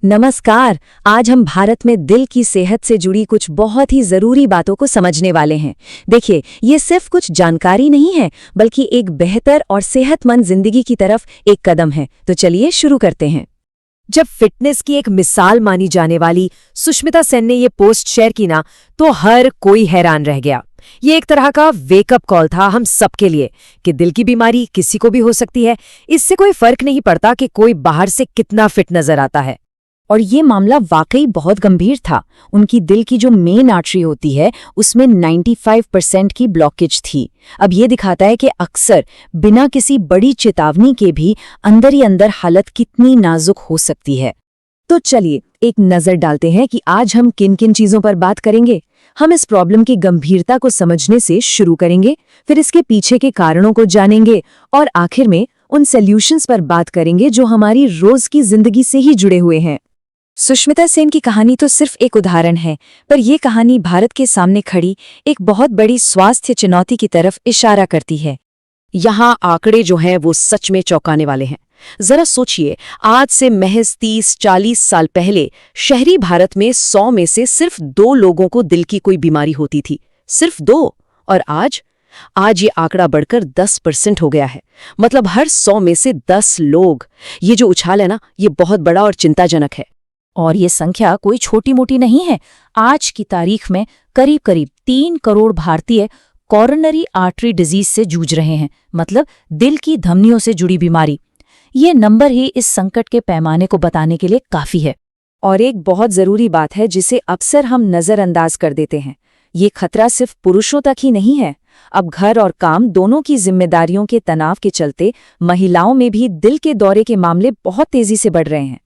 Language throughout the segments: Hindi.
नमस्कार। आज हम भारत में दिल की सेहत से जुड़ी कुछ बहुत ही जरूरी बातों को समझने वाले हैं। देखिए, ये सिर्फ कुछ जानकारी नहीं है, बल्कि एक बेहतर और सेहतमंद जिंदगी की तरफ एक कदम है। तो चलिए शुरू करते हैं। जब फिटनेस की एक मिसाल मानी जाने वाली सुष्मिता सेन ने ये पोस्ट शेयर की ना, तो हर कोई हैरान रह गया। ये एक तरह का वेकअप कॉल था हम सबके लिए कि दिल की बीमारी किसी को भी हो सकती है। इससे कोई फर्क नहीं पड़ता कि कोई बाहर से कितना फिट नजर आता है। और ये मामला वाकई बहुत गंभीर था। उनकी दिल की जो मेन आर्टरी होती है उसमें 95% की ब्लॉकेज थी। अब ये दिखाता है कि अक्सर बिना किसी बड़ी चेतावनी के भी अंदर ही अंदर हालत कितनी नाजुक हो सकती है। तो चलिए एक नजर डालते हैं कि आज हम किन किन चीजों पर बात करेंगे। हम इस प्रॉब्लम की गंभीरता को समझने से शुरू करेंगे, फिर इसके पीछे के कारणों को जानेंगे और आखिर में उन सॉल्यूशंस पर बात करेंगे जो हमारी रोज की जिंदगी से ही जुड़े हुए हैं। सुष्मिता सेन की कहानी तो सिर्फ एक उदाहरण है, पर यह कहानी भारत के सामने खड़ी एक बहुत बड़ी स्वास्थ्य चुनौती की तरफ इशारा करती है। यहाँ आंकड़े जो हैं वो सच में चौंकाने वाले हैं। जरा सोचिए, आज से महज 30-40 साल पहले शहरी भारत में 100 में से सिर्फ 2 लोगों को दिल की कोई बीमारी होती थी। सिर्फ 2। और आज ये आंकड़ा बढ़कर 10% हो गया है। मतलब हर 100 में से 10 लोग। ये जो उछाल है ना, ये बहुत बड़ा और चिंताजनक है। और ये संख्या कोई छोटी मोटी नहीं है। आज की तारीख में करीब करीब 3 करोड़ भारतीय कॉरोनरी आर्टरी डिजीज से जूझ रहे हैं, मतलब दिल की धमनियों से जुड़ी बीमारी। ये नंबर ही इस संकट के पैमाने को बताने के लिए काफी है। और एक बहुत जरूरी बात है जिसे अक्सर हम नजरअंदाज कर देते हैं। ये खतरा सिर्फ पुरुषों तक ही नहीं है। अब घर और काम दोनों की जिम्मेदारियों के तनाव के चलते महिलाओं में भी दिल के दौरे के मामले बहुत तेजी से बढ़ रहे हैं।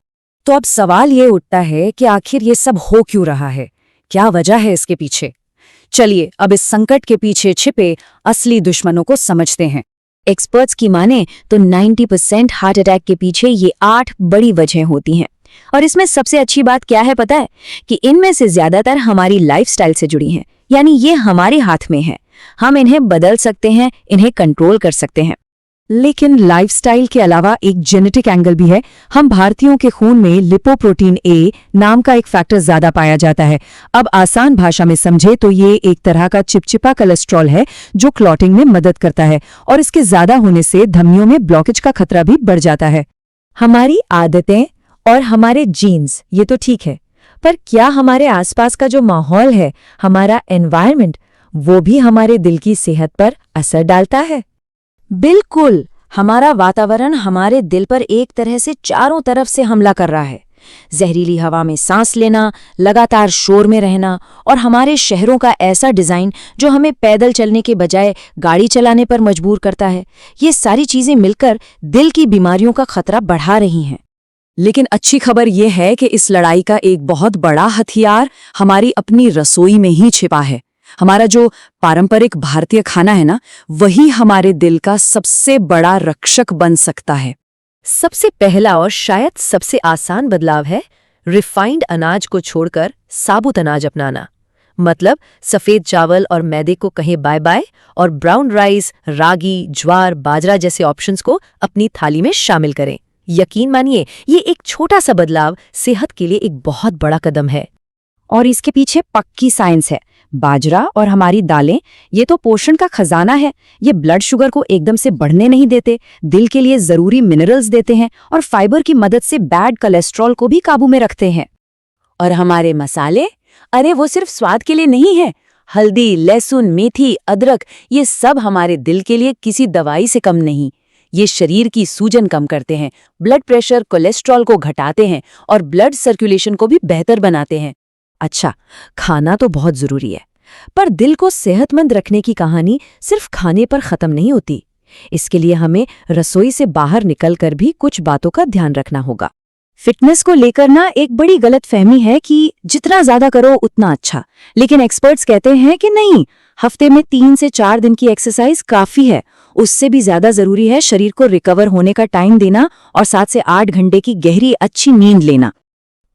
तो अब सवाल ये उठता है कि आखिर ये सब हो क्यों रहा है? क्या वजह है इसके पीछे? चलिए अब इस संकट के पीछे छिपे असली दुश्मनों को समझते हैं। एक्सपर्ट्स की माने तो 90% हार्ट अटैक के पीछे ये 8 बड़ी वजहें होती हैं। और इसमें सबसे अच्छी बात क्या है पता है? कि इनमें से ज्यादातर हमारी लाइफस्टाइल से जुड़ी हैं। यानी ये हमारे हाथ में है। हम इन्हें बदल सकते हैं, इन्हें कंट्रोल कर सकते हैं। लेकिन लाइफस्टाइल के अलावा एक जेनेटिक एंगल भी है। हम भारतीयों के खून में लिपोप्रोटीन ए नाम का एक फैक्टर ज्यादा पाया जाता है। अब आसान भाषा में समझे तो ये एक तरह का चिपचिपा कोलेस्ट्रॉल है जो क्लॉटिंग में मदद करता है, और इसके ज्यादा होने से धमनियों में ब्लॉकेज का खतरा भी बढ़ जाता है। हमारी आदतें और हमारे जीन्स ये तो ठीक है, पर क्या हमारे आसपास का जो माहौल है, हमारा एनवायरनमेंट, वो भी हमारे दिल की सेहत पर असर डालता है? बिल्कुल। हमारा वातावरण हमारे दिल पर एक तरह से चारों तरफ से हमला कर रहा है। जहरीली हवा में सांस लेना, लगातार शोर में रहना, और हमारे शहरों का ऐसा डिजाइन जो हमें पैदल चलने के बजाय गाड़ी चलाने पर मजबूर करता है, ये सारी चीजें मिलकर दिल की बीमारियों का खतरा बढ़ा रही हैं। लेकिन अच्छी खबर यह है कि इस लड़ाई का एक बहुत बड़ा हथियार हमारी अपनी रसोई में ही छिपा है। हमारा जो पारंपरिक भारतीय खाना है ना, वही हमारे दिल का सबसे बड़ा रक्षक बन सकता है। सबसे पहला और शायद सबसे आसान बदलाव है रिफाइंड अनाज को छोड़कर साबुत अनाज अपनाना। मतलब सफेद चावल और मैदे को कहें बाय बाय, और ब्राउन राइस, रागी, ज्वार, बाजरा जैसे ऑप्शंस को अपनी थाली में शामिल करें। यकीन मानिए, ये एक छोटा सा बदलाव सेहत के लिए एक बहुत बड़ा कदम है। और इसके पीछे पक्की साइंस है। बाजरा और हमारी दालें ये तो पोषण का खजाना है। ये ब्लड शुगर को एकदम से बढ़ने नहीं देते, दिल के लिए जरूरी मिनरल्स देते हैं, और फाइबर की मदद से बैड कोलेस्ट्रॉल को भी काबू में रखते हैं। और हमारे मसाले, अरे वो सिर्फ स्वाद के लिए नहीं है। हल्दी, लहसुन, मेथी, अदरक, ये सब हमारे दिल के लिए किसी दवाई से कम नहीं। ये शरीर की सूजन कम करते हैं, ब्लड प्रेशर, कोलेस्ट्रॉल को घटाते हैं, और ब्लड सर्कुलेशन को भी बेहतर बनाते हैं। अच्छा, खाना तो बहुत जरूरी है, पर दिल को सेहतमंद रखने की कहानी सिर्फ खाने पर खत्म नहीं होती। इसके लिए हमें रसोई से बाहर निकलकर भी कुछ बातों का ध्यान रखना होगा। फिटनेस को लेकर ना एक बड़ी गलतफहमी है कि जितना ज्यादा करो उतना अच्छा। लेकिन एक्सपर्ट्स कहते हैं कि नहीं, हफ्ते में 3 से 4 दिन की एक्सरसाइज काफी है। उससे भी ज्यादा जरूरी है शरीर को रिकवर होने का टाइम देना और 7 से 8 घंटे की गहरी अच्छी नींद लेना।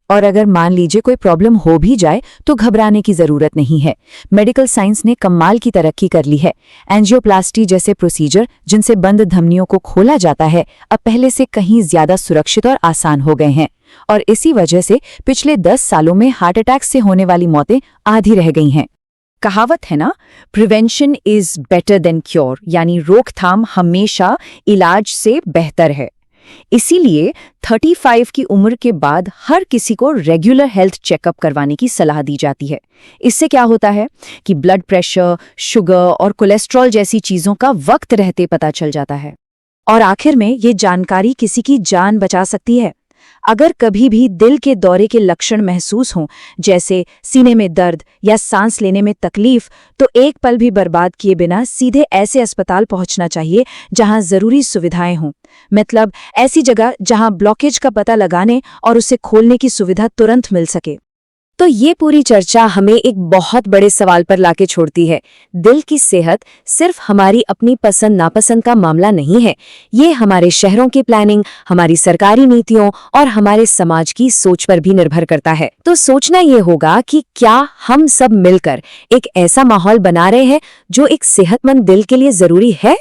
और अगर मान लीजिए कोई प्रॉब्लम हो भी जाए तो घबराने की जरूरत नहीं है। मेडिकल साइंस ने कमाल की तरक्की कर ली है। एंजियोप्लास्टी जैसे प्रोसीजर जिनसे बंद धमनियों को खोला जाता है अब पहले से कहीं ज्यादा सुरक्षित और आसान हो गए हैं। और इसी वजह से पिछले 10 सालों में हार्ट अटैक से होने वाली मौतें आधी रह गई हैं। कहावत है ना, prevention is better than cure, यानी रोकथाम हमेशा इलाज से बेहतर है। इसीलिए 35 की उम्र के बाद हर किसी को रेगुलर हेल्थ चेकअप करवाने की सलाह दी जाती है। इससे क्या होता है कि ब्लड प्रेशर, शुगर और कोलेस्ट्रॉल जैसी चीजों का वक्त रहते पता चल जाता है। और आखिर में ये जानकारी किसी की जान बचा सकती है। अगर कभी भी दिल के दौरे के लक्षण महसूस हों, जैसे सीने में दर्द या सांस लेने में तकलीफ, तो एक पल भी बर्बाद किए बिना सीधे ऐसे अस्पताल पहुंचना चाहिए जहां जरूरी सुविधाएं हों। मतलब ऐसी जगह जहां ब्लॉकेज का पता लगाने और उसे खोलने की सुविधा तुरंत मिल सके। तो ये पूरी चर्चा हमें एक बहुत बड़े सवाल पर लाके छोड़ती है। दिल की सेहत सिर्फ हमारी अपनी पसंद नापसंद का मामला नहीं है। ये हमारे शहरों की प्लानिंग, हमारी सरकारी नीतियों और हमारे समाज की सोच पर भी निर्भर करता है। तो सोचना ये होगा कि क्या हम सब मिलकर एक ऐसा माहौल बना रहे हैं जो एक सेहतमंद दिल के लिए जरूरी है।